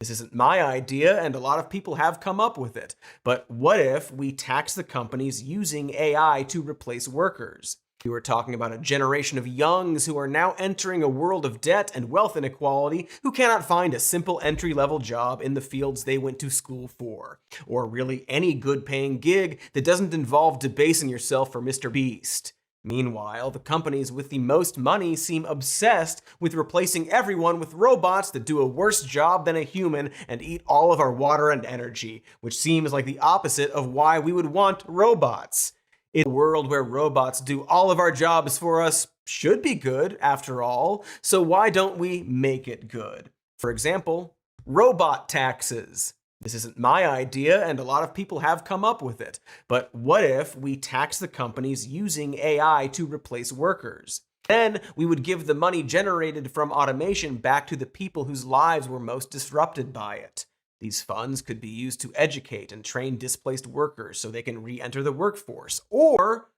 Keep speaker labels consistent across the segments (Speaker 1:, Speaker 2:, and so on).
Speaker 1: This isn't my idea, and a lot of people have come up with it. But what if we tax the companies using AI to replace workers? We were talking about a generation of youngs who are now entering a world of debt and wealth inequality who cannot find a simple entry-level job in the fields they went to school for, or really any good-paying gig that doesn't involve debasing yourself for Mr. Beast. Meanwhile, the companies with the most money seem obsessed with replacing everyone with robots that do a worse job than a human and eat all of our water and energy, which seems like the opposite of why we would want robots. In a world where robots do all of our jobs for us should be good, after all, so why don't we make it good? For example, robot taxes. This isn't my idea, and a lot of people have come up with it. But what if we tax the companies using AI to replace workers? Then we would give the money generated from automation back to the people whose lives were most disrupted by it. These funds could be used to educate and train displaced workers so they can re-enter the workforce. Or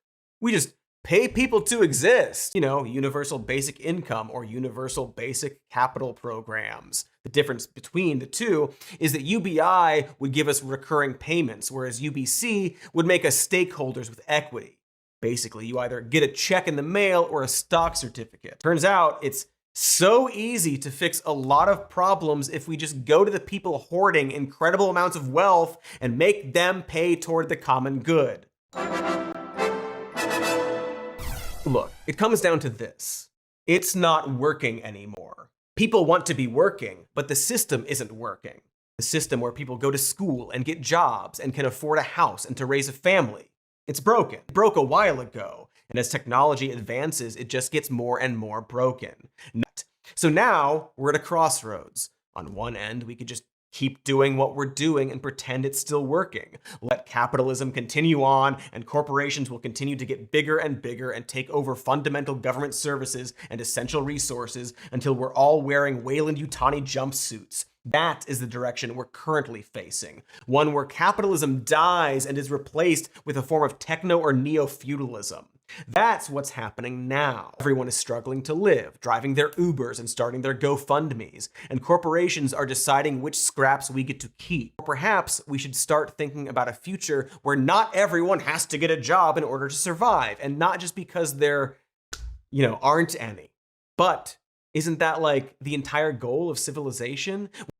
Speaker 1: we just pay people to exist. Universal basic income or universal basic capital programs. The difference between the two is that UBI would give us recurring payments, whereas UBC would make us stakeholders with equity. Basically, you either get a check in the mail or a stock certificate. Turns out it's so easy to fix a lot of problems if we just go to the people hoarding incredible amounts of wealth and make them pay toward the common good. Look, it comes down to this. It's not working anymore. People want to be working, but the system isn't working. The system where people go to school and get jobs and can afford a house and to raise a family. It's broken. It broke a while ago, and as technology advances, it just gets more and more broken. So now we're at a crossroads. On one end, we could just keep doing what we're doing and pretend it's still working. Let capitalism continue on, and corporations will continue to get bigger and bigger and take over fundamental government services and essential resources until we're all wearing Weyland-Yutani jumpsuits. That is the direction we're currently facing. One where capitalism dies and is replaced with a form of techno or neo-feudalism. That's what's happening now. Everyone is struggling to live, driving their Ubers and starting their GoFundMes, and corporations are deciding which scraps we get to keep. Or perhaps we should start thinking about a future where not everyone has to get a job in order to survive, and not just because there, aren't any. But isn't that like the entire goal of civilization?